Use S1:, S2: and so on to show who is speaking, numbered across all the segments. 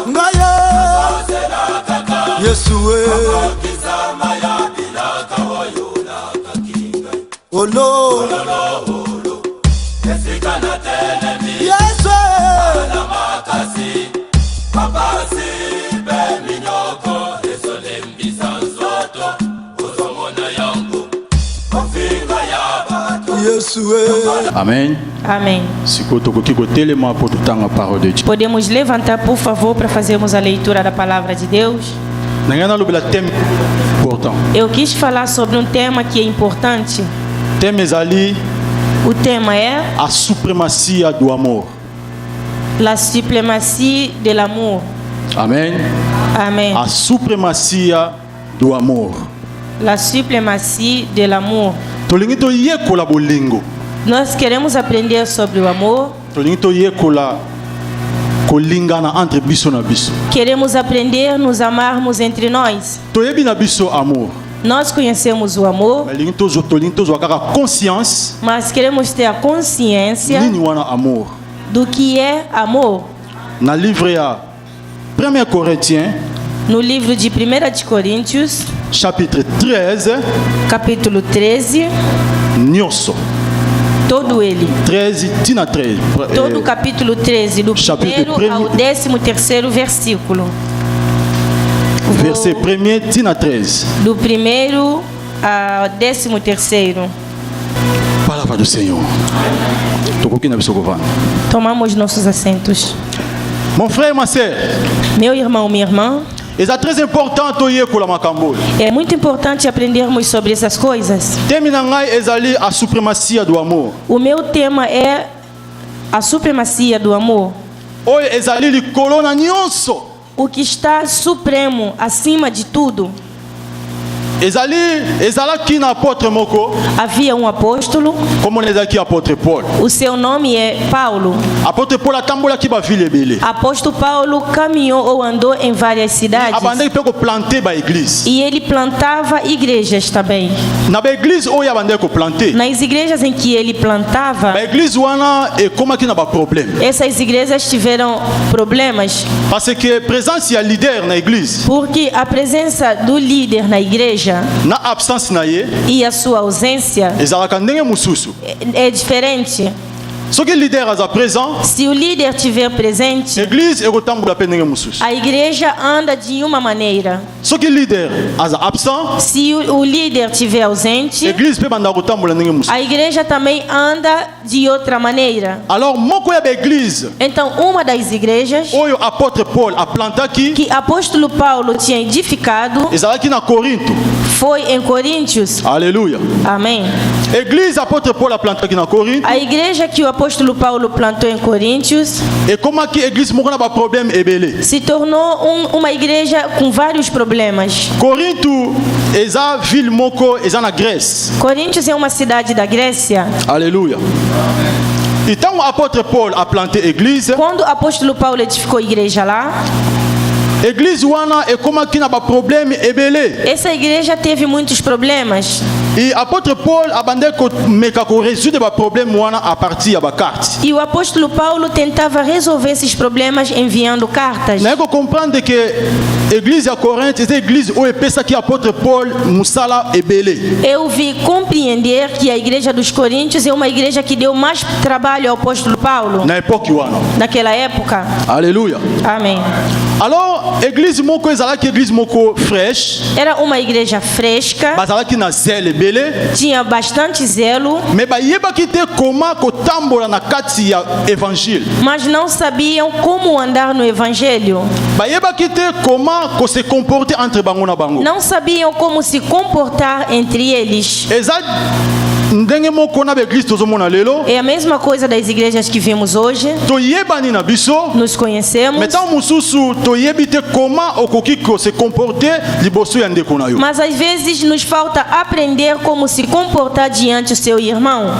S1: Ngaya Yesue Olo Yesue
S2: Amém.
S3: Amém. Podemos levantar, por favor, para fazermos a leitura da palavra de Deus. Eu quis falar sobre um tema que é importante. O tema é
S2: a supremacia do amor.
S3: La suprématie de l'amour.
S2: Amém.
S3: Amém.
S2: A supremacia do amor.
S3: La suprématie de l'amour.
S2: Bolingo.
S3: Nós queremos aprender sobre o amor. Queremos aprender a nos amarmos entre nós. Nós conhecemos o amor, mas queremos ter a consciência do que é amor.
S2: Na livre a 1 Coríntios,
S3: no livro de 1 de Coríntios,
S2: chapitre 13,
S3: capítulo 13,
S2: Nyoso.
S3: Todo ele.
S2: 13, tina 13.
S3: Todo o capítulo 13, do primeiro ao 13º versículo.
S2: Verset 1, tina 13.
S3: Do primeiro ao 13º.
S2: Palavra do Senhor.
S3: Tomamos nossos assentos.
S2: Mon frère, ma sœur.
S3: Meu irmão, minha irmã. É muito importante aprendermos sobre essas coisas.
S2: A supremacia do amor.
S3: O meu tema é a supremacia do amor. O que está supremo acima de tudo. Havia um apóstolo.
S2: Como apóstolo Paulo.
S3: O seu nome é Paulo. Apóstolo Paulo caminhou ou andou em várias cidades. E ele plantava igrejas também. Nas igrejas em que ele plantava, essas igrejas tiveram problemas. Porque a presença do líder na igreja e a sua ausência é diferente. Se o líder estiver presente, a igreja anda de uma maneira. Se o líder estiver ausente, a igreja também anda de outra maneira. Então, uma das igrejas que apóstolo Paulo tinha edificado foi em Coríntios.
S2: Aleluia.
S3: Amém. A igreja que o apóstolo Paulo plantou em Coríntios se tornou uma igreja com vários problemas. Coríntios é uma cidade da Grécia.
S2: Aleluia. Então o apóstolo Paulo a planté igreja.
S3: Quando o apóstolo Paulo edificou a igreja lá, essa igreja teve muitos problemas.
S2: E o apóstolo Paulo
S3: E o apóstolo Paulo tentava resolver esses problemas enviando cartas.
S2: Não compreende que a igreja Corinto é a igreja où pensa que o apóstolo Paulo musala ebele.
S3: Eu vi compreender que a igreja dos Coríntios é uma igreja que deu mais trabalho ao apóstolo Paulo. Naquela época.
S2: Aleluia.
S3: Amém.
S2: Alors, église moko ezalaki église moko fresh.
S3: Era uma igreja fresca.
S2: Bazalaki na zelo ebele.
S3: Tinha bastante zelo.
S2: Mais bayebaki te koma kotambola na kati ya évangile.
S3: Mas não sabiam como andar no evangelho.
S2: Bayebaki te koma ko se comporter entre bango na bango.
S3: Não sabiam como se comportar entre eles. É a mesma coisa das igrejas que vimos hoje. Nos conhecemos. Mas às vezes nos falta aprender como se comportar diante do seu irmão.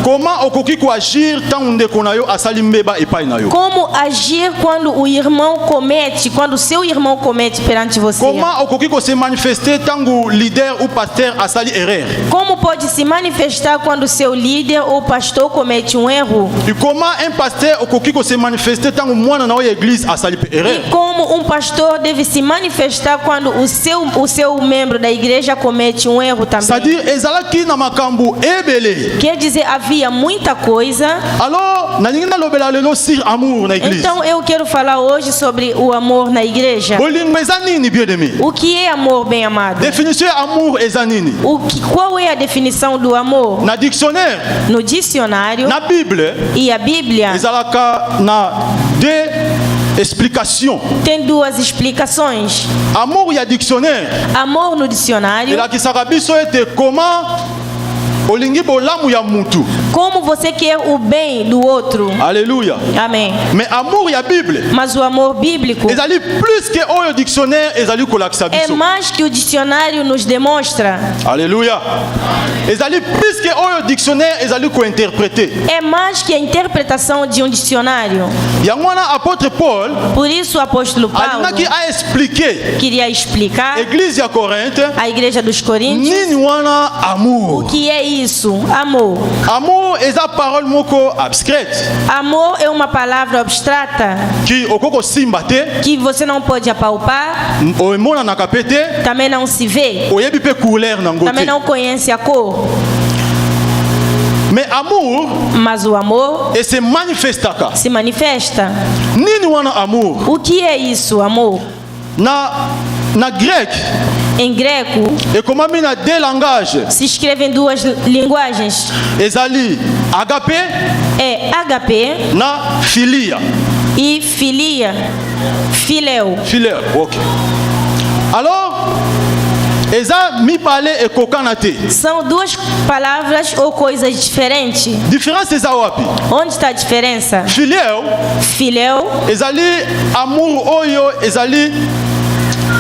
S3: Como agir quando o irmão comete, quando o seu irmão comete perante você. Como pode se manifestar quando quando seu líder ou pastor comete um erro?
S2: E comment un pasteur okoki ko se manifester tango mwana na oyo église asali pe erreur?
S3: E como um pastor deve se manifestar quando o seu membro da igreja comete um erro também?
S2: C'est-à-dire ezalaki na makambo ebele.
S3: Quer dizer, havia muita coisa.
S2: Alors, nalingi na lobela lelo sur amour na église.
S3: Então eu quero falar hoje sobre o amor na igreja.
S2: Bolingo ezanini bien-aimé?
S3: O que é amor, bem amado?
S2: Définition amour ezanini?
S3: Qual é a definição do amor?
S2: Na dictionnaire,
S3: no dicionário,
S2: na Bible,
S3: e a Bíblia
S2: ezalaka na deux explications.
S3: Tem duas explicações.
S2: Amour e a dictionnaire.
S3: Amor no dicionário.
S2: Elakisaka biso ete comment olingi bolamu ya mutu.
S3: Como você quer o bem do outro.
S2: Alléluia.
S3: Amém.
S2: Mais amour e a Bible.
S3: Mas o amor bíblico.
S2: Ezali plus que o dictionnaire ezali kolakisa biso.
S3: É mais que o dicionário nos demonstra.
S2: Alléluia. Ezali plus que o dictionnaire ezali ko interpréter.
S3: É mais que a interpretação de um dicionário.
S2: Yangwana apôtre Paul.
S3: Por isso o apóstolo Paulo
S2: a expliquer.
S3: Queria explicar.
S2: Église de Corinthe.
S3: A igreja dos Coríntios.
S2: Nini wana amour.
S3: O que é isso? Amor.
S2: Amour est une parole moko abstraite.
S3: Amor é uma palavra abstrata.
S2: Que okoko simbate.
S3: Que você não pode apalpar.
S2: Oemona na kapete.
S3: Também não se vê.
S2: Oyebi pe couleur na ngote.
S3: Também não conhece a cor.
S2: Mais amour.
S3: Mas o amor.
S2: E se manifesta.
S3: Se manifesta.
S2: Nini wana amour.
S3: O que é isso, amor?
S2: Na grec.
S3: Em greco,
S2: e como a mina de langage,
S3: se escreve em duas linguagens.
S2: Ezali agape,
S3: é agape,
S2: na filia.
S3: E filia, filéu.
S2: Filéu, ok. Alors, eza mi parle e kokanate.
S3: São duas palavras ou coisas diferentes.
S2: Diferença eza wapi?
S3: Onde está a diferença?
S2: Filéu.
S3: Filéu.
S2: Ezali amour oyo ezali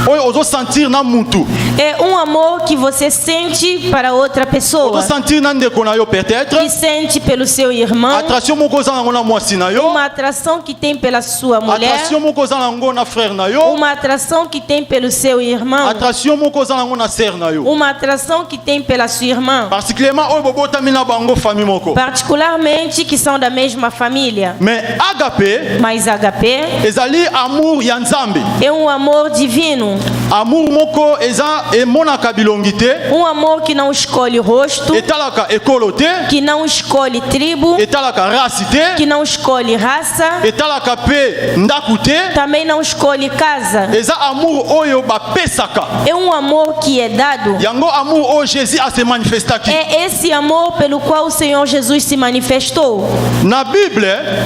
S2: oyo sentir na mutu.
S3: É um amor que você sente para outra pessoa.
S2: Sentir na ndeko na yo peut-être.
S3: Que sente pelo seu irmão.
S2: Atração moko za na mwasi na yo.
S3: Uma atração que tem pela sua mulher.
S2: Atração moko za na frère na yo.
S3: Uma atração que tem pelo seu irmão.
S2: Atração moko za na sœur na yo.
S3: Uma atração que tem pela sua irmã.
S2: Particulièrement oyo bobota mina bango famille moko.
S3: Particularmente que são da mesma família.
S2: Mais agape.
S3: Mas agape.
S2: Ezali amour ya Nzambe.
S3: É um amor divino.
S2: Amour moko eza emonaka bilongite.
S3: Um amor que não escolhe rosto.
S2: Etalaka ekolo te.
S3: Que não escolhe tribo.
S2: Etalaka race te.
S3: Que não escolhe raça.
S2: Etalaka pe ndaku te.
S3: Também não escolhe casa.
S2: Eza amour oyo bapesaka.
S3: É um amor que é dado.
S2: Yango amour o Jésus a se manifesté aqui.
S3: É esse amor pelo qual o Senhor Jesus se manifestou.
S2: Na Bíblia,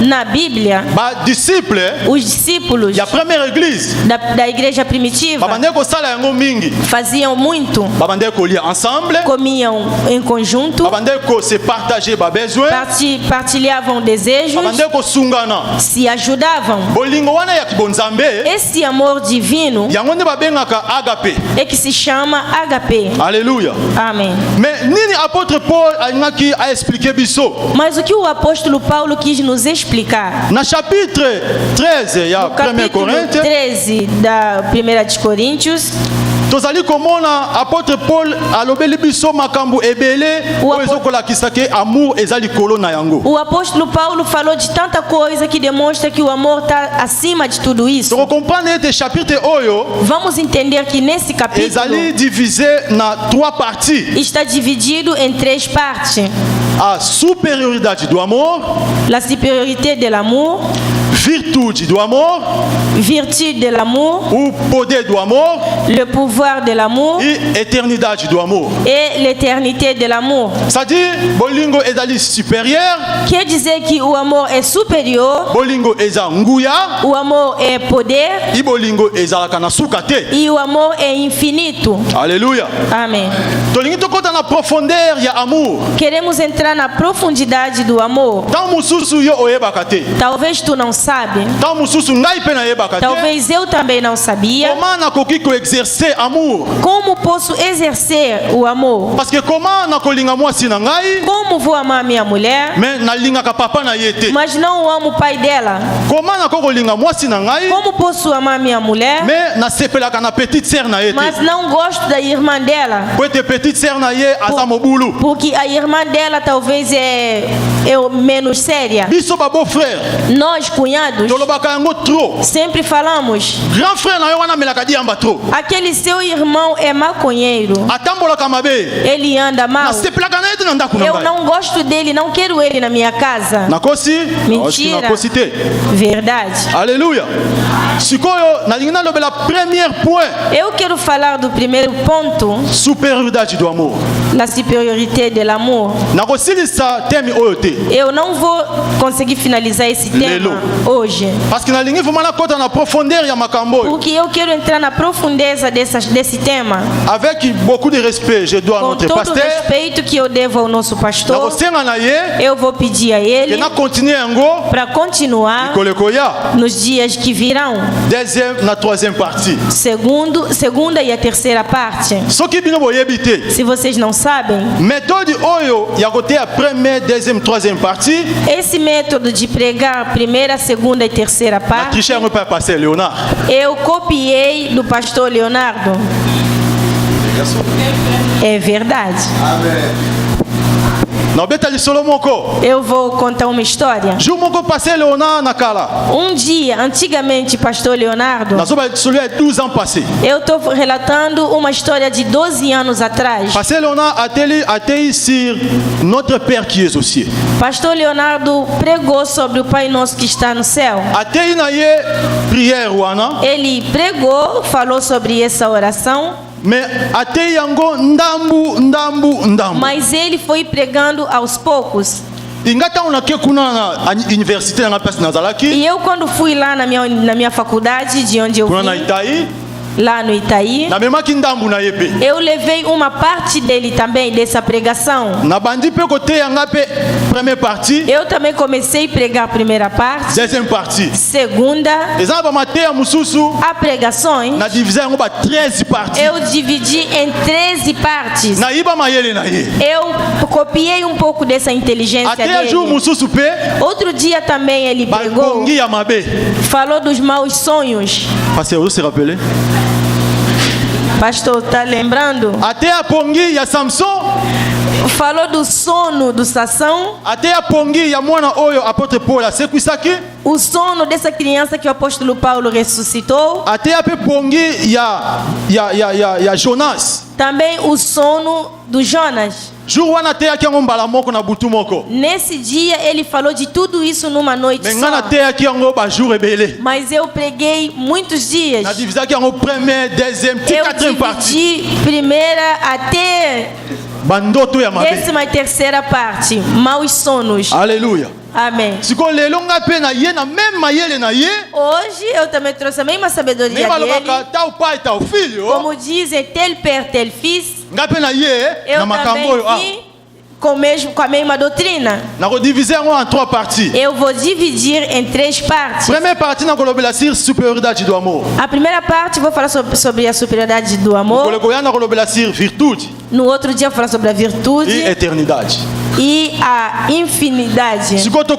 S3: os discípulos
S2: da primeira igreja,
S3: da igreja primitiva, faziam muito, comiam em conjunto, partilhavam desejos, se ajudavam. Esse amor divino é que se chama agape.
S2: Aleluia.
S3: Amém. Mas o que o apóstolo Paulo quis nos explicar?
S2: Na chapitre 13 ya 1 Coríntios,
S3: 13 da 1 de Coríntios,
S2: tozali komona apôtre Paul alobeli biso makambo ebele oyo ezokolakisa ke amour ezali kolo na yango.
S3: O apóstolo Paulo falou de tanta coisa que demonstra que o amor está acima de tudo isso. Vamos entender que nesse capítulo
S2: ezali divisé na trois parties.
S3: Está dividido em três partes.
S2: A superioridade do amor,
S3: la supériorité de l'amour,
S2: virtude do amor,
S3: virtude de l'amour,
S2: o poder do amor,
S3: le pouvoir de l'amour,
S2: e eternidade do amor,
S3: et l'éternité de l'amour.
S2: C'est-à-dire bolingo ezali supérieur,
S3: quer dizer que o amor é superior,
S2: bolingo eza nguya,
S3: o amor é poder,
S2: e bolingo ezalaka na suka te,
S3: e o amor é infinito.
S2: Aleluia.
S3: Amém.
S2: Tolingi tokota na profondeur ya amour.
S3: Queremos entrar na profundidade do amor.
S2: Tant mususu yo oyebaka te.
S3: Talvez tu não sabe. Talvez eu também não sabia. Como posso exercer o amor? Como vou amar minha mulher, mas não amo o pai dela? Como posso amar minha mulher, mas não gosto da irmã dela? Porque a irmã dela talvez é menos séria. Nós, cunhados, sempre falamos: aquele seu irmão é maconheiro, ele anda mal, eu não gosto dele, não quero ele na minha casa. Mentira. Verdade.
S2: Aleluia.
S3: Eu quero falar do primeiro ponto,
S2: superioridade do amor.
S3: La supériorité de l'amour. Eu não vou conseguir finalizar esse tema hoje, porque eu quero entrar na profundeza desse tema.
S2: Avec beaucoup de respect, je dois à notre
S3: pasteur. Com todo o respeito que eu devo ao nosso pastor, eu vou pedir a ele para continuar nos dias que virão. Segunda e a terceira parte. Se vocês não sabem, esse método de pregar primeira, segunda e terceira parte, eu copiei do pastor Leonardo. É verdade. Amém. Eu vou contar uma história. Um dia, antigamente, pastor Leonardo, eu estou relatando uma história de 12 anos atrás. Pastor Leonardo pregou sobre o Pai Nosso que está no céu. Ele pregou, falou sobre essa oração. Mas ele foi pregando aos poucos. E eu, quando fui lá na minha faculdade, de onde eu vim, lá no Itaí, eu levei uma parte dele também, dessa pregação. Eu também comecei a pregar a primeira parte, segunda, a pregações, eu dividi em 13 partes. Eu copiei um pouco dessa inteligência dele. Outro dia também ele pregou, falou dos maus sonhos. Pastor, tá lembrando?
S2: Até a pongi ya Samson.
S3: Falou do sono do Sansão.
S2: Até a pongi ya mwana oyo apóstolo Paulo asequisaki.
S3: O sono dessa criança que o apóstolo Paulo ressuscitou.
S2: Até a pongi ya Jonas.
S3: Também o sono do Jonas. Nesse dia ele falou de tudo isso numa noite só. Mas eu preguei muitos dias. Eu dividi primeira até 13ª parte. Maus sonos.
S2: Aleluia.
S3: Amém. Hoje eu também trouxe a mesma sabedoria dele. Como dizem, tel père, tel fils. Eu também vim com a mesma doutrina. Eu vou dividir em 3 partes. A primeira parte eu vou falar sobre a superioridade do amor. No outro dia eu vou falar sobre a virtude
S2: e eternidade.
S3: E a infinidade. Entramos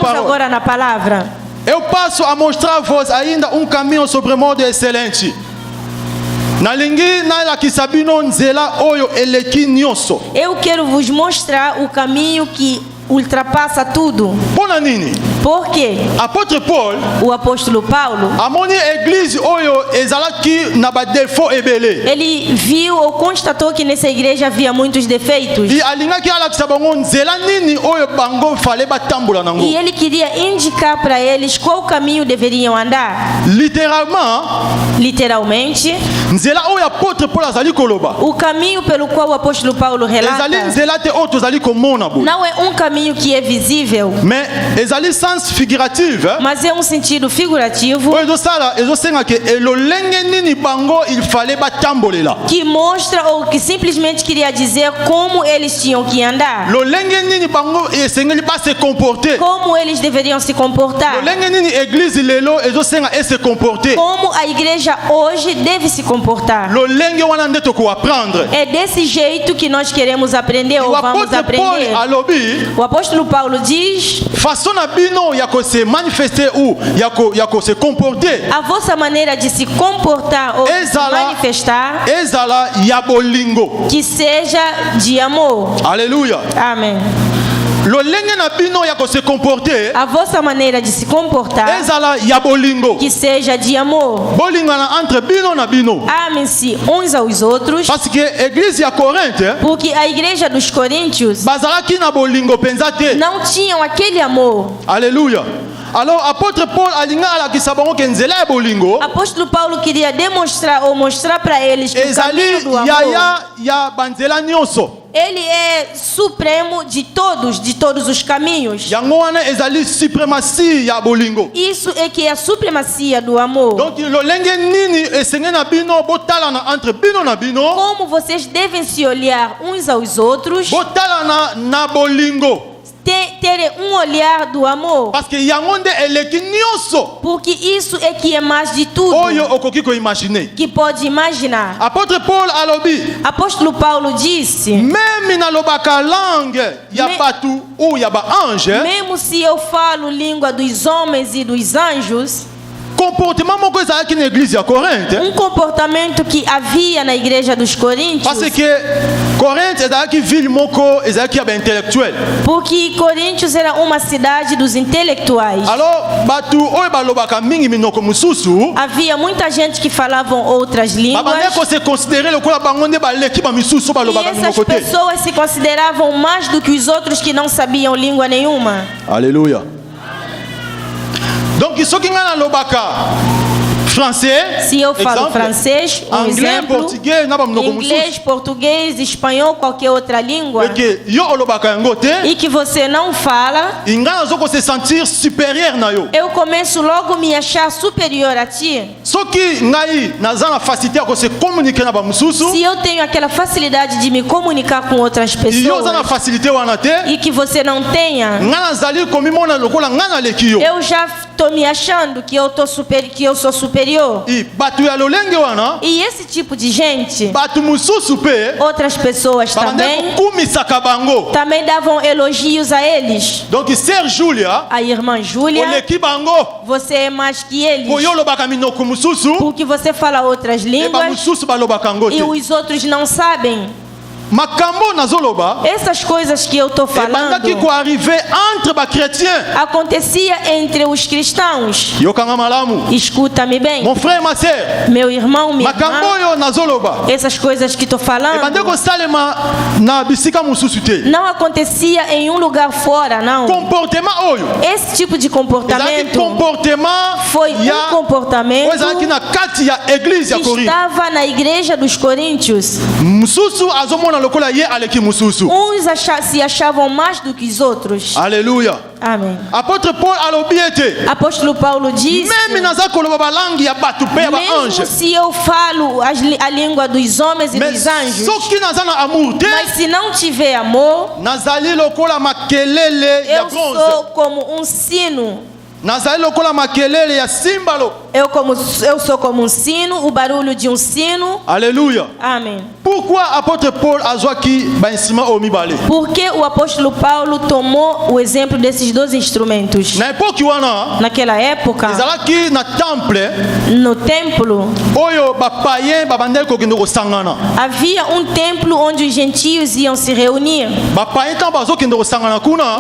S3: agora na palavra.
S2: Eu passo a mostrar-vos ainda um caminho sobremodo excelente.
S3: Eu quero vos mostrar o caminho que ultrapassa tudo. Por quê? O apóstolo Paulo, ele viu ou constatou que nessa igreja havia muitos defeitos. E ele queria indicar para eles qual caminho deveriam andar. Literalmente, o caminho pelo qual o apóstolo Paulo relata não é um caminho caminho que é visível.
S2: Mais ezali sens figuratif,
S3: Mas é um sentido figurativo.
S2: Il fallait batambolela.
S3: Que mostra ou que simplesmente queria dizer como eles tinham que andar. Como eles deveriam se comportar. Como a igreja hoje deve se comportar. É desse jeito que nós queremos aprender ou vamos aprender. O apóstolo Paulo diz: a vossa maneira de se comportar ou de se manifestar que seja de amor.
S2: Aleluia.
S3: Amém. A vossa maneira de se comportar que seja de amor. Amem-se uns aos outros. Porque a igreja dos Coríntios não tinham aquele amor.
S2: Aleluia. Alors, apôtre Paul
S3: apóstolo Paulo queria demonstrar ou mostrar para eles que o caminho do amor ele é supremo de todos os caminhos. Isso é que é a supremacia do amor. Como vocês devem se olhar uns aos outros, ter um olhar do amor. Porque isso é que é mais de tudo que pode imaginar. Apóstolo Paulo disse: mesmo se eu falo língua dos homens e dos anjos, um comportamento que havia na igreja dos Coríntios. Porque Coríntios era uma cidade dos intelectuais. Havia muita gente que falavam outras línguas. E essas pessoas se consideravam mais do que os outros que não sabiam língua nenhuma.
S2: Aleluia. Donc, isso que ngana lobaka français,
S3: se eu falo francês,
S2: anglais, português,
S3: inglês, português, espanhol, qualquer outra língua, e que você não fala, eu começo logo a me achar superior a ti. Se eu tenho aquela facilidade de me comunicar com outras pessoas e que você não tenha, eu já estou me achando que eu sou superior. E esse tipo de gente, outras pessoas também davam elogios a eles. A irmã Júlia, você é mais que eles, porque você fala outras línguas e os outros não sabem. Essas coisas que eu estou falando acontecia entre os cristãos. Escuta-me bem, meu irmão, minha irmã. Essas coisas que estou falando não acontecia em um lugar fora, não. Esse tipo de comportamento foi um comportamento que estava na igreja dos Coríntios. Uns se achavam mais do que os outros.
S2: Aleluia.
S3: Amém.
S2: Apóstolo Paulo diz: mesmo
S3: se eu falo a língua dos homens e dos anjos, mas se não tiver amor, eu sou como um sino. Eu sou como um sino, o barulho de um sino.
S2: Aleluia.
S3: Amém.
S2: Pourquoi apôtre Paul
S3: Porque o apóstolo Paulo tomou o exemplo desses dois instrumentos. Naquela época, no templo, havia um templo onde os gentios iam se reunir.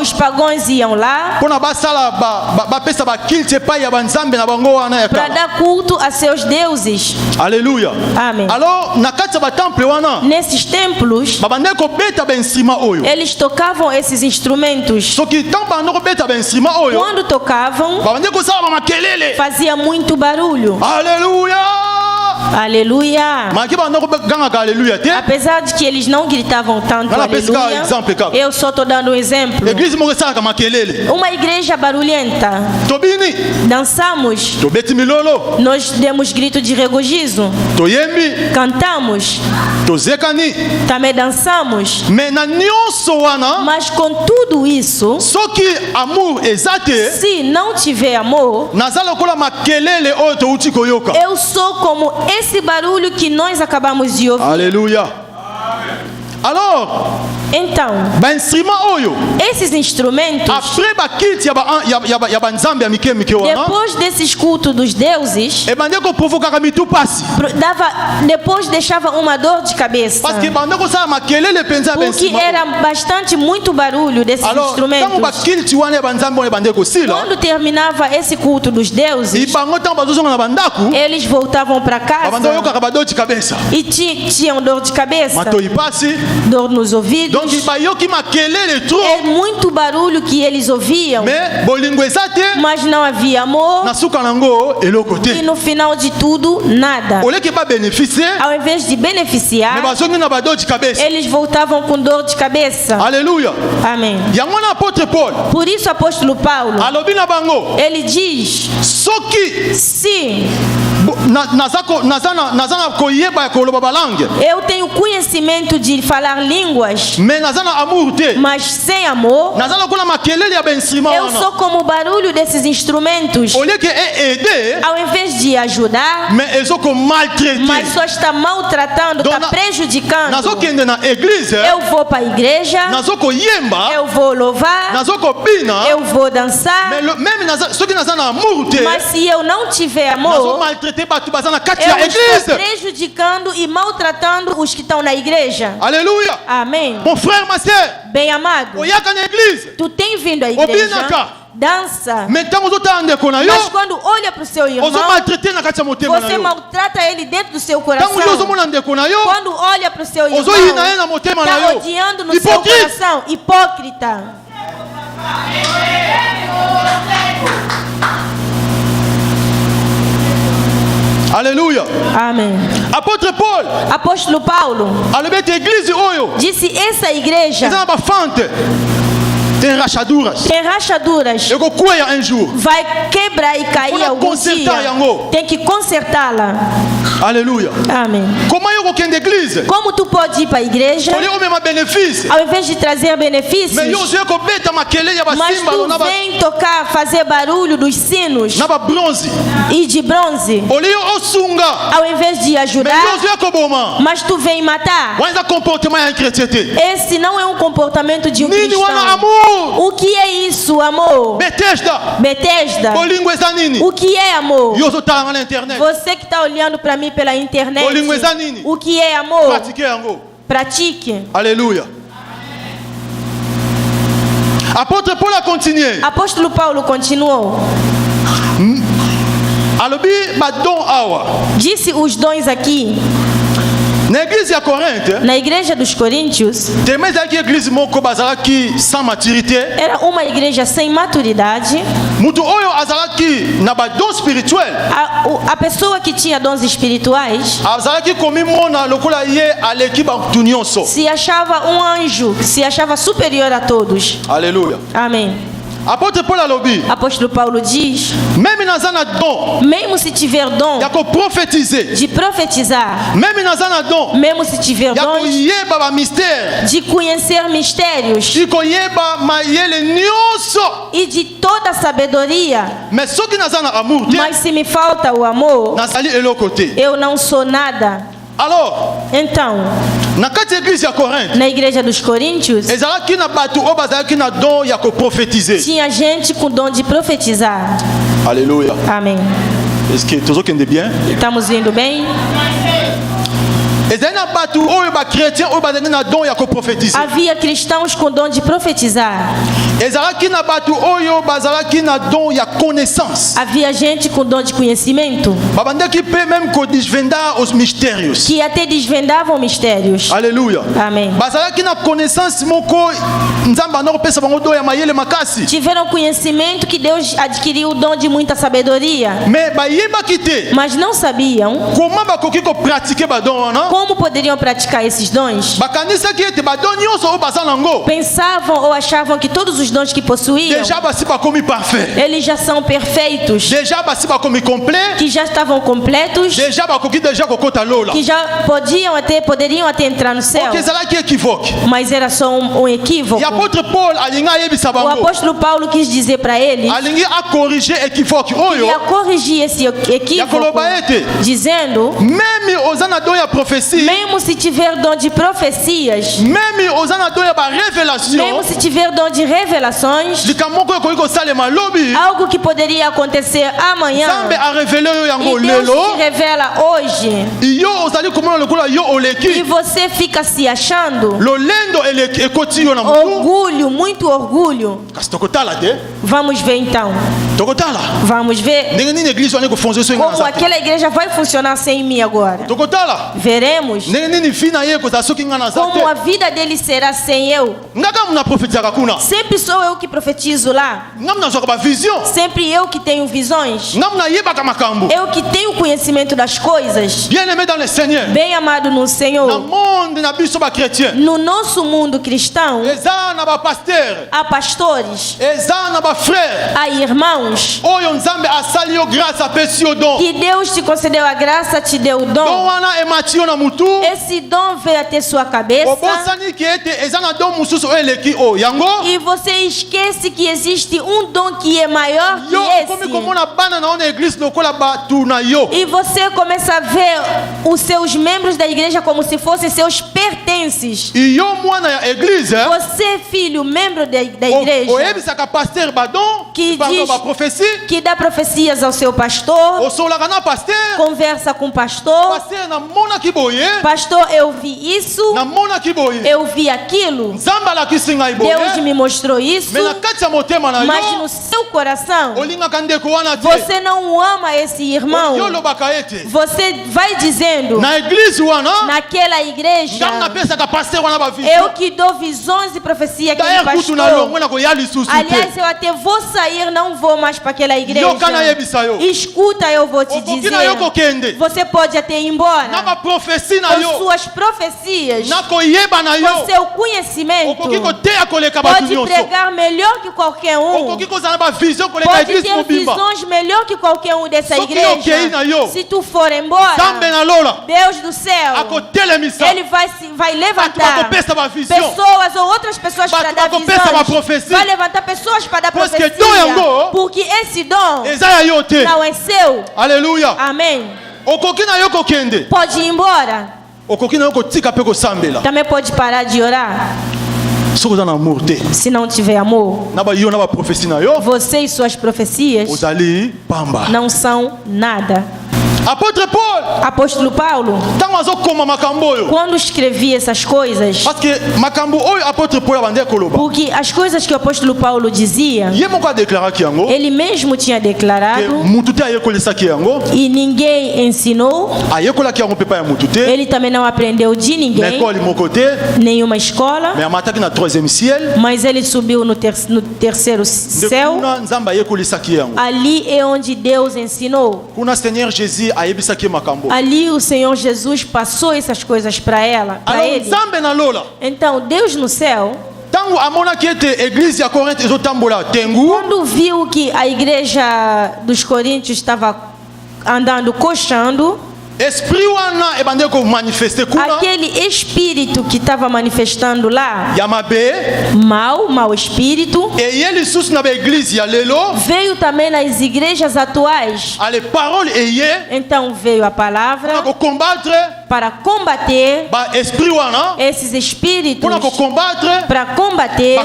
S3: Os pagãos iam lá para dar culto a seus deuses.
S2: Aleluia.
S3: Amém. Nesses templos, eles tocavam esses instrumentos. Quando tocavam, fazia muito barulho.
S2: Aleluia.
S3: Aleluia. Apesar de que eles não gritavam tanto aleluia, eu só estou dando um exemplo. Uma igreja barulhenta. Dançamos. Nós demos grito de regozijo. Cantamos. Também dançamos. Mas com tudo isso, se não tiver amor, eu sou como esse barulho que nós acabamos de ouvir.
S2: Aleluia. Alors,
S3: então, esses instrumentos, depois desses cultos dos deuses, depois deixava uma dor de cabeça, porque era bastante muito barulho desses instrumentos. Quando terminava esse culto dos deuses, eles voltavam para casa e tinham dor de cabeça, dor nos ouvidos. É muito barulho que eles ouviam, mas não havia amor, e no final de tudo, nada. Ao invés de beneficiar, eles voltavam com dor de cabeça.
S2: Aleluia.
S3: Amém. Por isso o apóstolo Paulo, ele diz, se eu tenho conhecimento de falar línguas, mas sem amor, eu sou como o barulho desses instrumentos. Ao invés de ajudar, mas só está maltratando, está prejudicando. Eu vou para a igreja, eu vou louvar, eu vou dançar, mas se eu não tiver amor, eu estou prejudicando e maltratando os que estão na igreja.
S2: Aleluia.
S3: Amém.
S2: Mon frère, ma sœur,
S3: bem amado, tu tem vindo à igreja, dança, mas quando olha para o seu irmão, você maltrata ele dentro do seu coração. Quando olha para o seu irmão, está odiando no seu coração. Hipócrita.
S2: Alléluia.
S3: Amém. Apóstolo Paulo disse: essa igreja
S2: tem rachaduras.
S3: Vai quebrar e cair algum dia. Tem que consertá-la.
S2: Aleluia.
S3: Amém. Como tu pode ir para a igreja, ao invés de trazer benefícios, mas tu vem tocar, fazer barulho dos sinos e de bronze, ao invés de ajudar, mas tu vem matar. Esse não é um comportamento de um cristão. O que é isso, amor?
S2: Betesda.
S3: O que é amor? Você que está olhando para mim pela internet, o que é amor? Pratique.
S2: Aleluia.
S3: Apóstolo Paulo continuou. Disse os dons aqui. Na igreja dos Coríntios, era uma igreja sem maturidade. A pessoa que tinha dons espirituais se achava um anjo, se achava superior a todos.
S2: Aleluia.
S3: Amém. Apóstolo Paulo diz: mesmo se tiver dom de profetizar, mesmo se tiver dom de conhecer mistérios e de toda sabedoria, mas se me falta o amor, eu não sou nada. Então, na igreja dos Coríntios, tinha gente com dom de profetizar.
S2: Aleluia.
S3: Amém.
S2: Estamos indo bem?
S3: Havia cristãos com dom de profetizar. Havia gente com dom de conhecimento, que até desvendavam mistérios.
S2: Aleluia.
S3: Amém. Tiveram conhecimento que Deus adquiriu o dom de muita sabedoria, mas não sabiam como poderiam praticar esses dons. Pensavam ou achavam que todos os dons que possuíam, eles já são perfeitos, que já estavam completos, que já poderiam até entrar no céu. Mas era só um equívoco. O apóstolo Paulo quis dizer para eles, ia corrigir esse equívoco, dizendo: mesmo se tiver dom de profecias, mesmo se tiver dom de revelações, algo que poderia acontecer amanhã, e Deus te revela hoje, e você fica se achando, orgulho, muito orgulho. Vamos ver então. Vamos ver como aquela igreja vai funcionar sem mim agora. Veremos como a vida dele será sem eu. Sempre sou eu que profetizo lá. Sempre eu que tenho visões. Eu que tenho conhecimento das coisas. Bem amado no Senhor, no nosso mundo cristão, há pastores, há irmãos, que Deus te concedeu a graça, te deu o dom. Esse dom veio até sua cabeça, e você esquece que existe um dom que é maior que esse. E você começa a ver os seus membros da igreja como se fossem seus pertences. Você, filho, membro da igreja, que diz que dá profecias ao seu pastor, conversa com o pastor. Pastor, eu vi isso, eu vi aquilo, Deus me mostrou isso, mas no seu coração você não ama esse irmão. Você vai dizendo: naquela igreja eu que dou visões e profecia aquele pastor. Aliás, eu até vou sair, não vou mais para aquela igreja. Escuta, eu vou te dizer, você pode até ir embora com suas profecias, com seu conhecimento, pode pregar melhor que qualquer um, pode ter visões melhor que qualquer um dessa igreja. Se tu for embora, Deus do céu, Ele vai levantar pessoas ou outras pessoas para dar visões, vai levantar pessoas para dar profecia, porque esse dom não é seu.
S2: Aleluia.
S3: Amém. Pode ir embora. Também pode parar de orar. Se não tiver amor, você e suas profecias não são nada. Apóstolo Paulo, quando escrevia essas coisas, porque as coisas que o apóstolo Paulo dizia, ele mesmo tinha declarado, e ninguém ensinou, ele também não aprendeu de ninguém, nenhuma escola, mas ele subiu no terceiro céu. Ali é onde Deus ensinou. Ali o Senhor Jesus passou essas coisas para ele. Então Deus no céu, quando viu que a igreja dos Coríntios estava andando, coxando, aquele espírito que estava manifestando lá, mau espírito, veio também nas igrejas atuais. Então veio a palavra para combater esses espíritos, para combater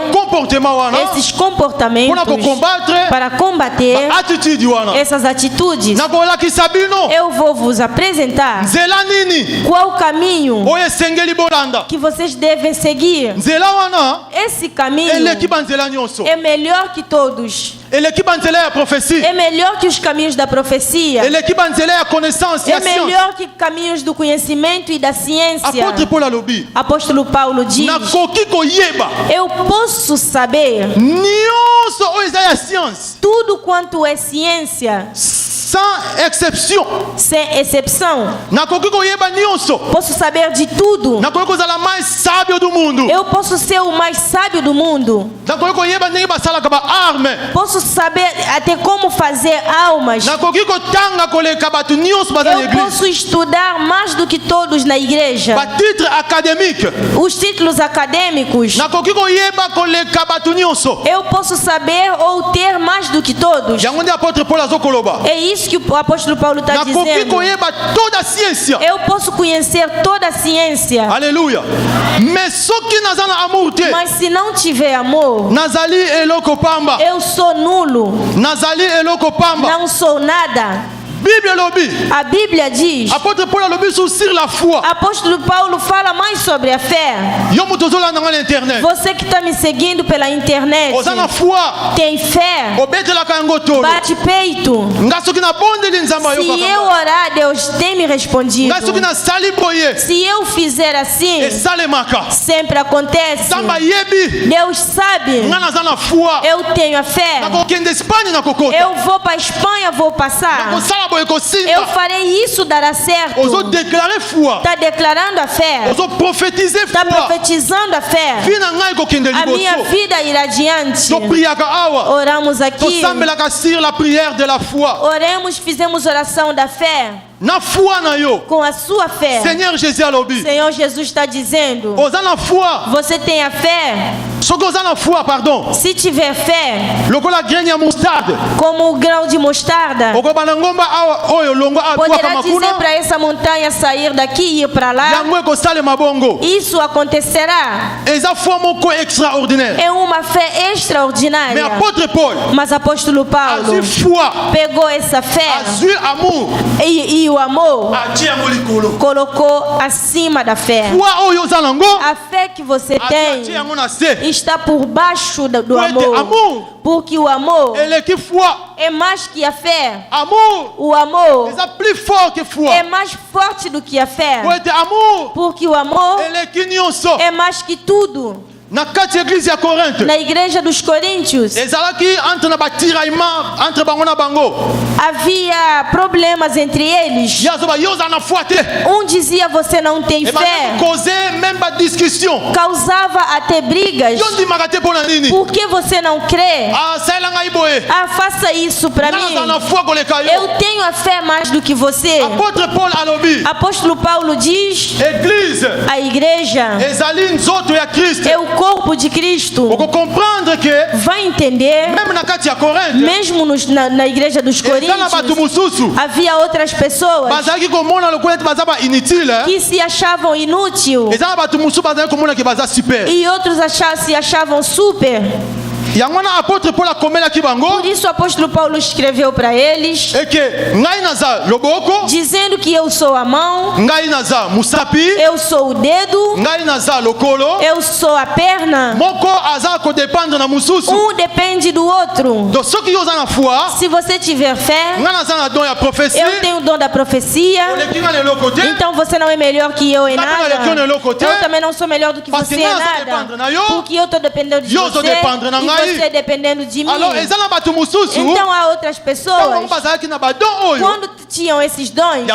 S3: esses comportamentos, para combater essas atitudes. Eu vou vos apresentar qual caminho que vocês devem seguir. Esse caminho é melhor que todos. É melhor que os caminhos da profecia. É melhor que caminhos do conhecimento e da ciência. Apóstolo Paulo diz: eu posso saber tudo quanto é ciência,
S2: sans exception.
S3: Sem exceção. Posso saber de tudo. Eu posso ser o mais sábio do mundo. Posso saber até como fazer almas. Eu posso estudar mais do que todos na igreja. Os títulos acadêmicos. Eu posso saber ou ter mais do que todos. É isso que o apóstolo Paulo está dizendo. Eu posso conhecer toda a ciência.
S2: Aleluia.
S3: Mas se não tiver amor, eu sou nulo. Não sou nada. A Bíblia diz. Apóstolo Paulo fala mais sobre a fé. Você que está me seguindo pela internet, tem fé, bate peito. Se eu orar, Deus tem me respondido. Se eu fizer assim, sempre acontece. Deus sabe. Eu tenho a fé. Eu vou para a Espanha, vou passar. Eu farei isso, dará certo. Está declarando a fé. Está profetizando a fé. A minha vida irá adiante. Oramos aqui. Oremos, fizemos oração da fé. Com a sua fé. Senhor Jesus está dizendo: você tem a fé. Se tiver fé, como o grão de mostarda, poderá dizer para essa montanha sair daqui e ir para lá. Isso acontecerá. É uma fé extraordinária. Mas apóstolo Paulo pegou essa fé e o amor colocou acima da fé. A fé que você tem está por baixo do amor. Porque o amor é mais que a fé. O amor é mais forte do que a fé. Porque o amor é mais que tudo. Na igreja dos Coríntios havia problemas entre eles. Um dizia: você não tem fé. Causava até brigas. Por que você não crê? Faça isso para mim. Eu tenho a fé mais do que você. Apóstolo Paulo diz: a igreja é o corpo de Cristo. Vai entender. Mesmo na igreja dos Coríntios havia outras pessoas que se achavam inúteis e outros se achavam super. Por isso o apóstolo Paulo escreveu para eles, dizendo que eu sou a mão, eu sou o dedo, eu sou a perna. Um depende do outro. Se você tiver fé, eu tenho o dom da profecia. Então você não é melhor que eu em nada. Eu também não sou melhor do que você em nada. Porque eu estou dependendo de você e você dependendo de mim. Então há outras pessoas, quando tinham esses dons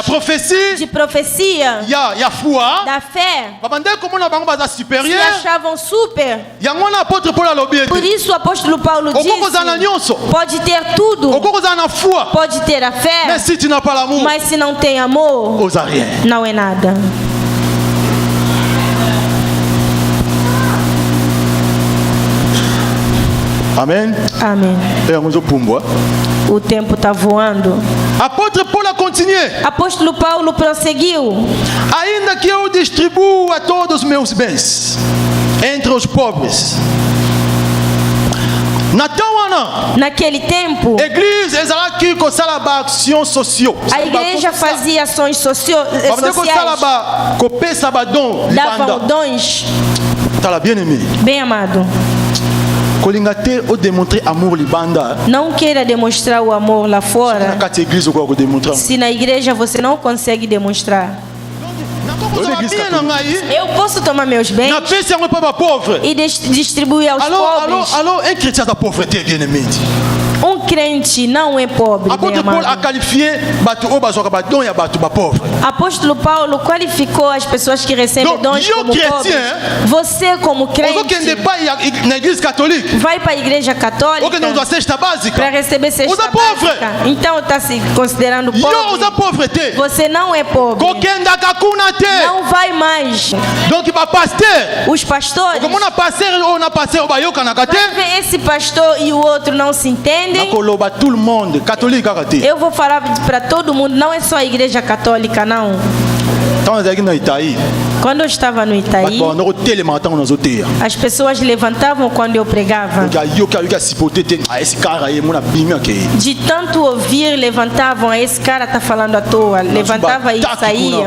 S3: de profecia, da fé, se achavam super. Por isso o apóstolo Paulo disse: pode ter tudo, pode ter a fé, mas se não tem amor, não é nada.
S2: Amen.
S3: Amém. O tempo está voando.
S2: Apóstolo Paulo a continué.
S3: Apóstolo Paulo prosseguiu.
S2: Ainda que eu distribuo a todos os meus bens entre os pobres.
S3: Naquele tempo,
S2: a igreja
S3: fazia ações sociais, dava dons. Bem amado, não queira demonstrar o amor lá fora, se na igreja você não consegue demonstrar. Eu posso tomar meus bens e distribuir aos pobres. Um crente não é pobre. Apóstolo Paulo qualificou as pessoas que recebem dons como pobres. Você como crente vai para a igreja católica para receber cesta básica. Então está se considerando pobre. Você não é pobre. Não vai mais. Os pastores, vai ver esse pastor e o outro não se entendem. Eu vou falar para todo mundo, não é só a igreja católica, não. Quando eu estava no Itaí, as pessoas levantavam quando eu pregava. De tanto ouvir, levantavam. Esse cara está falando à toa. Levantava e saía.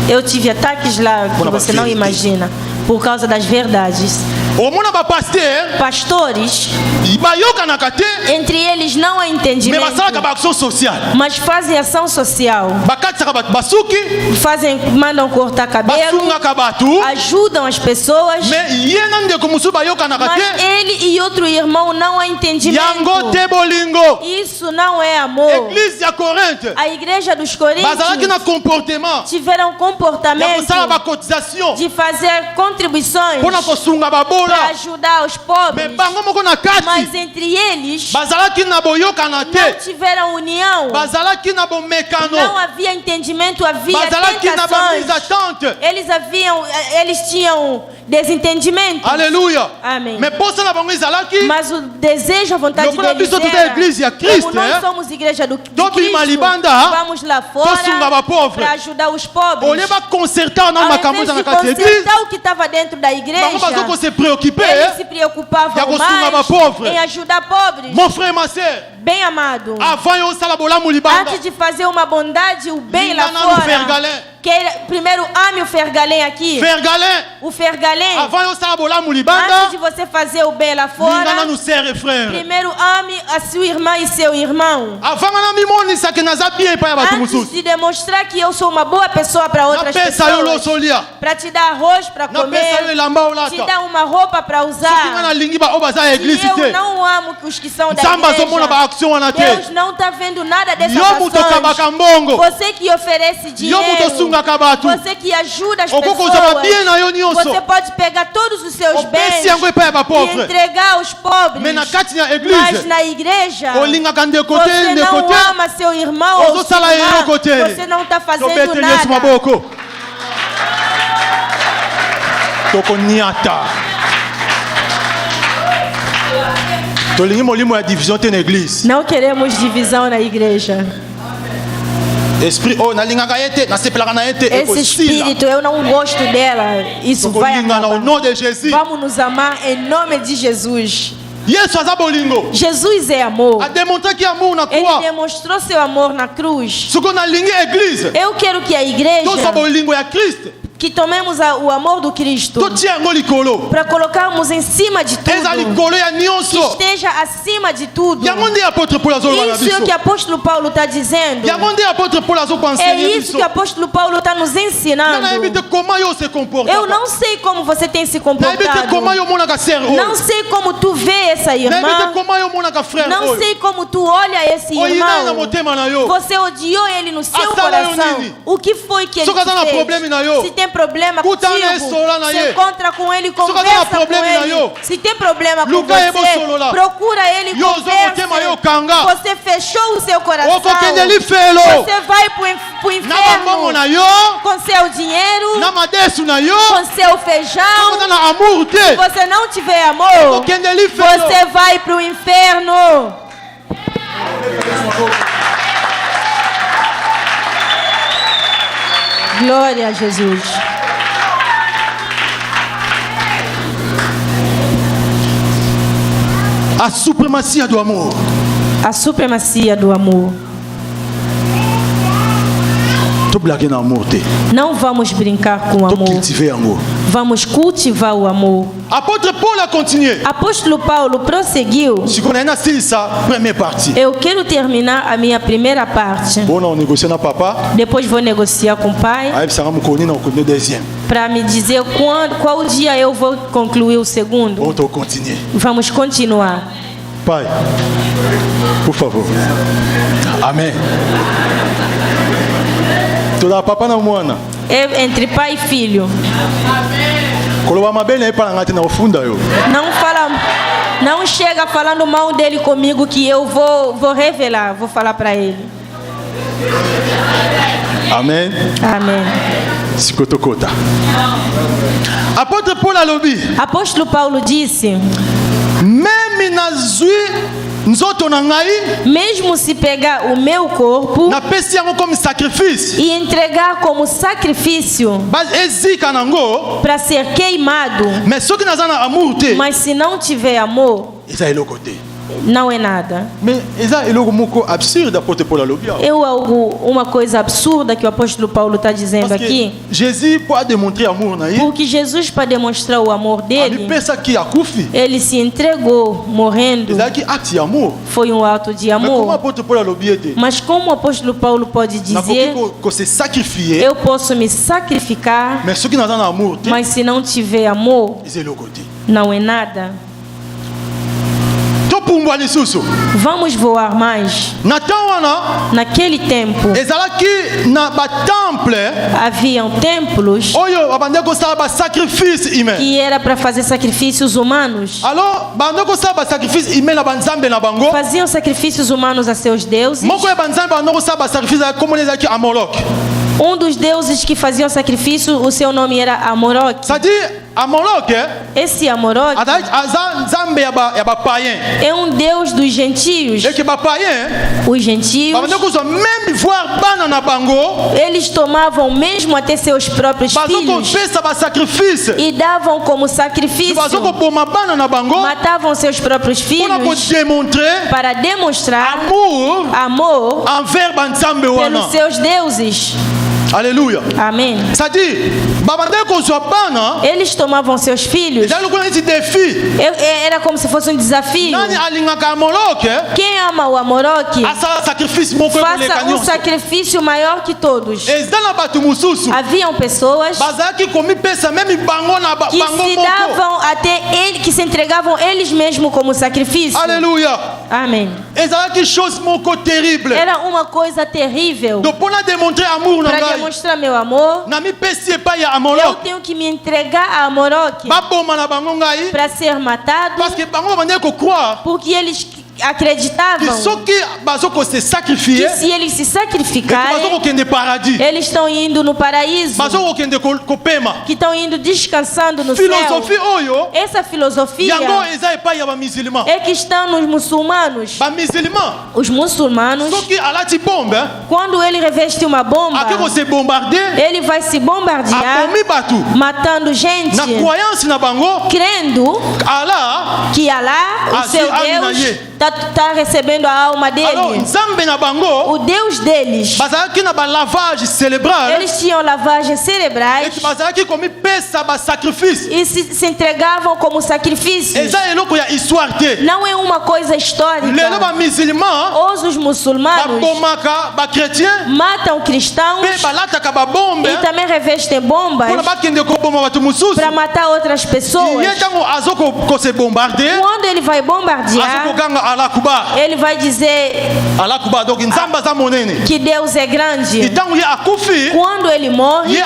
S3: Eu tive ataques lá que você não imagina, por causa das verdades. Pastores, entre eles não há entendimento, mas fazem ação social. Mandam cortar cabelo, ajudam as pessoas, mas ele e outro irmão não há entendimento. Isso não é amor. A igreja dos Coríntios tiveram comportamento de fazer contribuições para ajudar os pobres, mas entre eles não tiveram união, não havia entendimento, havia tentações. Eles tinham desentendimento.
S2: Aleluia.
S3: Amém.
S2: Mas
S3: o desejo, a vontade deles era, como nós somos igreja de Cristo, vamos lá fora para ajudar os pobres. Ao invés de consertar o que estava dentro da igreja, eles se preocupavam mais em ajudar pobres.
S2: Mon frère, ma sœur,
S3: bem amado, antes de fazer uma bondade, o bem lá fora, primeiro ame o Fergalém aqui. O Fergalém. Antes de você fazer o bem lá fora, primeiro ame a sua irmã e seu irmão. Antes de demonstrar que eu sou uma boa pessoa para outras pessoas, para te dar arroz para comer, te dar uma roupa para usar. Se eu não amo os que são da igreja, Deus não está vendo nada dessas ações. Você que oferece dinheiro, você que ajuda as pessoas, você pode pegar todos os seus bens e entregar aos pobres. Mas na igreja, você não ama seu irmão ou sua irmã, você não está fazendo nada. Não queremos divisão na igreja. Esse espírito, eu não gosto dela. Isso vai acabar. Vamos nos amar em nome de Jesus. Jesus é amor. Ele demonstrou seu amor na cruz. Eu quero que a igreja, que tomemos o amor do Cristo, para colocarmos em cima de tudo, que esteja acima de tudo. Isso é o que o apóstolo Paulo está dizendo. É isso que o apóstolo Paulo está nos ensinando. Eu não sei como você tem se comportado, não sei como tu vê essa irmã, não sei como tu olha esse irmão. Você odiou ele no seu coração. O que foi que ele te fez? Se tem problema contigo, se encontra com ele, conversa com ele. Se tem problema com você, procura ele e conversa. Você fechou o seu coração. Você vai para o inferno com seu dinheiro, com seu feijão. Se você não tiver amor, você vai para o inferno. Glória a Jesus.
S2: A supremacia do amor.
S3: A supremacia do amor. Não vamos brincar com o amor. Vamos cultivar o amor. Apóstolo Paulo prosseguiu. Eu quero terminar a minha primeira parte. Depois vou negociar com o pai. Para me dizer qual dia eu vou concluir o segundo. Vamos continuar.
S2: Pai, por favor. Amém.
S3: Entre pai e filho. Não chega falando mal dele comigo que eu vou revelar, vou falar para ele.
S2: Amém.
S3: Amém. Apóstolo Paulo disse: mesmo se pegar o meu corpo e entregar como sacrifício para ser queimado, mas se não tiver amor, não é nada. Uma coisa absurda que o apóstolo Paulo está dizendo aqui. Porque Jesus, para demonstrar o amor dele, ele se entregou morrendo. Foi um ato de amor. Mas como o apóstolo Paulo pode dizer: eu posso me sacrificar, mas se não tiver amor, não é nada. Vamos voar mais. Naquele tempo haviam templos que era para fazer sacrifícios humanos. Faziam sacrifícios humanos a seus deuses. Um dos deuses que faziam sacrifício, o seu nome era Amoroque. Esse Amoroque é um deus dos gentios. Os gentios, eles tomavam mesmo até seus próprios filhos e davam como sacrifício. Matavam seus próprios filhos para demonstrar amor pelos seus deuses.
S2: Aleluia.
S3: Amém. Eles tomavam seus filhos. Era como se fosse um desafio. Quem ama o Amoroque, faça um sacrifício maior que todos. Haviam pessoas que se entregavam eles mesmos como sacrifício.
S2: Aleluia.
S3: Amém. Era uma coisa terrível. Para demonstrar meu amor, eu tenho que me entregar a Amoroque para ser matado, porque eles acreditavam que se eles se sacrificarem, eles estão indo no paraíso, que estão indo descansando no céu. Essa filosofia é que estão nos muçulmanos. Os muçulmanos, quando ele reveste uma bomba, ele vai se bombardear, matando gente, crendo que Alá, o seu Deus, está recebendo a alma dele. O Deus deles, eles tinham lavagens cerebrais e se entregavam como sacrifícios. Não é uma coisa histórica. Hoje os muçulmanos matam cristãos e também revestem bombas para matar outras pessoas. Quando ele vai bombardear, ele vai dizer que Deus é grande. Quando ele morre,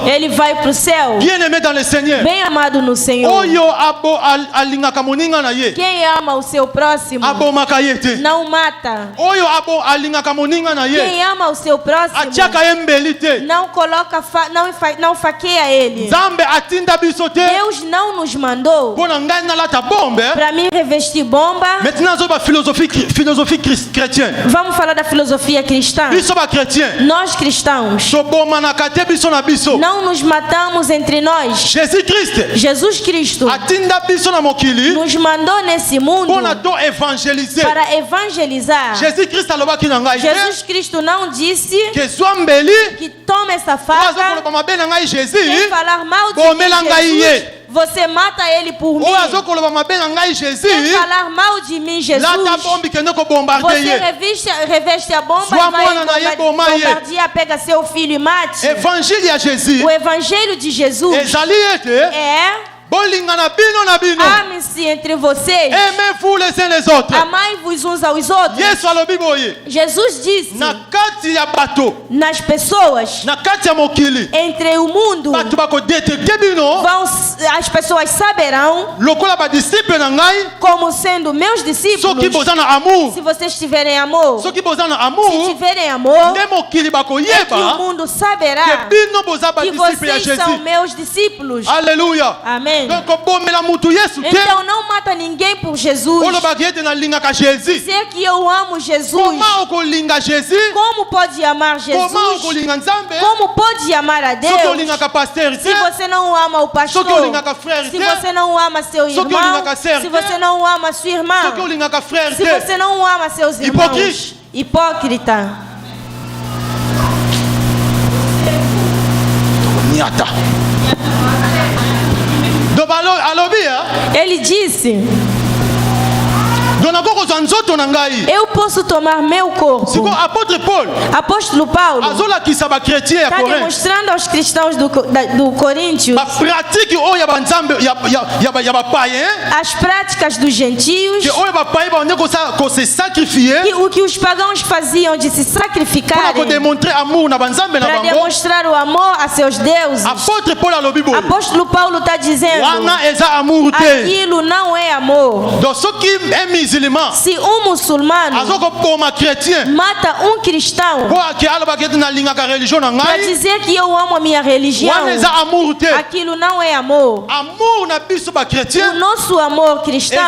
S3: ele vai para o céu. Bem amado no Senhor. Quem ama o seu próximo não mata. Quem ama o seu próximo não coloca, não faqueia ele. Deus não nos mandou para mim revestir bomba. Vamos falar da filosofia cristã. Nós cristãos não nos matamos entre nós. Jesus Cristo nos mandou nesse mundo para evangelizar. Jesus Cristo não disse que toma essa faca e falar mal de mim, Jesus. Você mata ele por mim. Sem falar mal de mim, Jesus. Você reveste a bomba e vai bombardear, pega seu filho e mate. O evangelho de Jesus é: amem-se entre vocês. Amai-vos uns aos outros. Jesus disse: nas pessoas, entre o mundo, as pessoas saberão como sendo meus discípulos se vocês tiverem amor. Se tiverem amor, é que o mundo saberá que vocês são meus discípulos.
S2: Aleluia.
S3: Amém. Então não mata ninguém por Jesus. Dizer que eu amo Jesus. Como pode amar Jesus? Como pode amar a Deus? Se você não ama o pastor, se você não ama seu irmão, se você não ama sua irmã, se você não ama seus irmãos. Hipócrita. Ele disse: eu posso tomar meu corpo. Apóstolo Paulo está demonstrando aos cristãos do Coríntios as práticas dos gentios, o que os pagãos faziam de se sacrificarem para demonstrar o amor a seus deuses. Apóstolo Paulo está dizendo: aquilo não é amor. Se um muçulmano mata um cristão para dizer que eu amo a minha religião, aquilo não é amor. O nosso amor cristão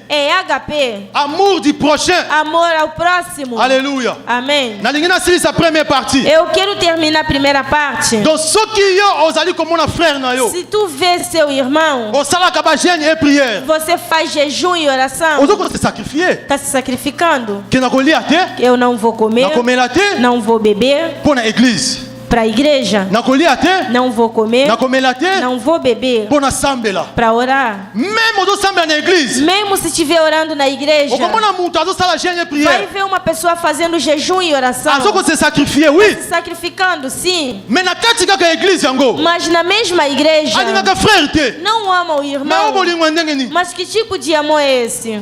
S3: é agape.
S2: Amor du prochain.
S3: Amor ao próximo.
S2: Aleluia.
S3: Amém.
S2: Première partie.
S3: Eu quero terminar a primeira parte. Se tu vê seu irmão, você faz jejum e oração, está se sacrificando. Eu não vou comer, não vou beber. Para a igreja, não vou comer, não vou beber. Para orar, mesmo se estiver orando na igreja, vai ver uma pessoa fazendo jejum e oração, se sacrificando, sim. Mas na mesma igreja não ama o irmão. Mas que tipo de amor é esse?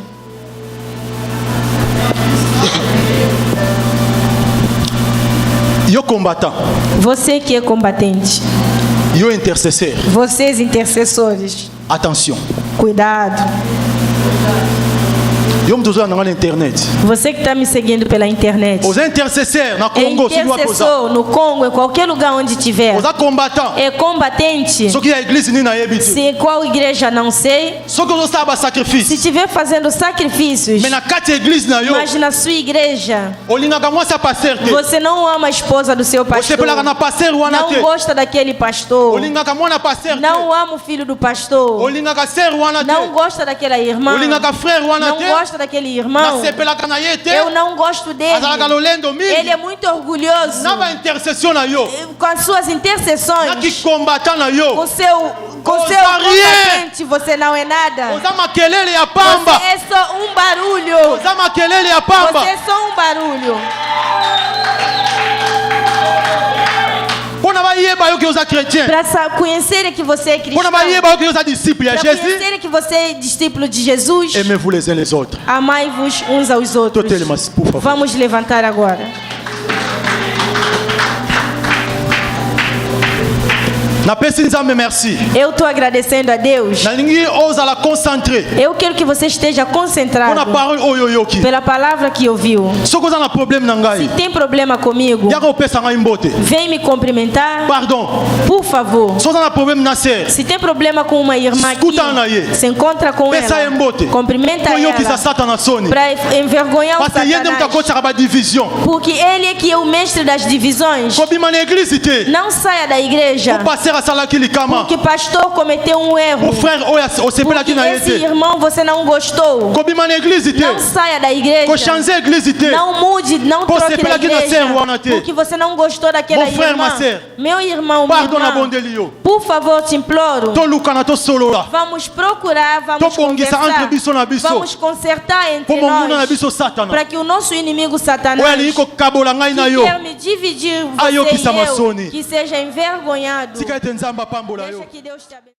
S2: Yo combattant.
S3: Você que é combatente.
S2: Yo intercesseur.
S3: Vocês intercessores.
S2: Attention.
S3: Cuidado. Você que está me seguindo pela internet.
S2: Os intercessores no Congo,
S3: intercessor no Congo, em qualquer lugar onde tiver. É combatente. Se qual igreja não sei. Se estiver fazendo sacrifícios. Mas na sua igreja, você não ama a esposa do seu pastor. Não gosta daquele pastor. Não ama o filho do pastor. Não gosta daquela irmã. Não gosta daquele irmão, eu não gosto dele. Ele é muito orgulhoso. Com as suas intercessões, com seu combatente, você não é nada. Você é só um barulho. Você é só um barulho. Para conhecerem que você é cristão, para conhecerem que você é discípulo de Jesus,
S2: aimez-vous les uns les autres.
S3: Amai-vos uns aos outros. Vamos levantar agora.
S2: Merci.
S3: Eu estou agradecendo a Deus. Eu quero que você esteja concentrado pela palavra que ouviu. Se tem problema comigo, vem me cumprimentar.
S2: Pardon.
S3: Por favor. Se tem problema com uma irmã aqui, se encontra com ela, cumprimenta ela para envergonhar o Satanás. Porque ele é que é o mestre das divisões. Não saia da igreja porque pastor cometeu um erro. Porque esse irmão você não gostou. Não saia da igreja. Não mude, não troque da igreja. Porque você não gostou daquela irmã. Meu irmão, minha irmã, por favor, te imploro. Vamos procurar, vamos conversar. Vamos consertar entre nós. Para que o nosso inimigo Satanás, que quer me dividir, você e eu, que seja envergonhado. Deixa que Deus te abençoe.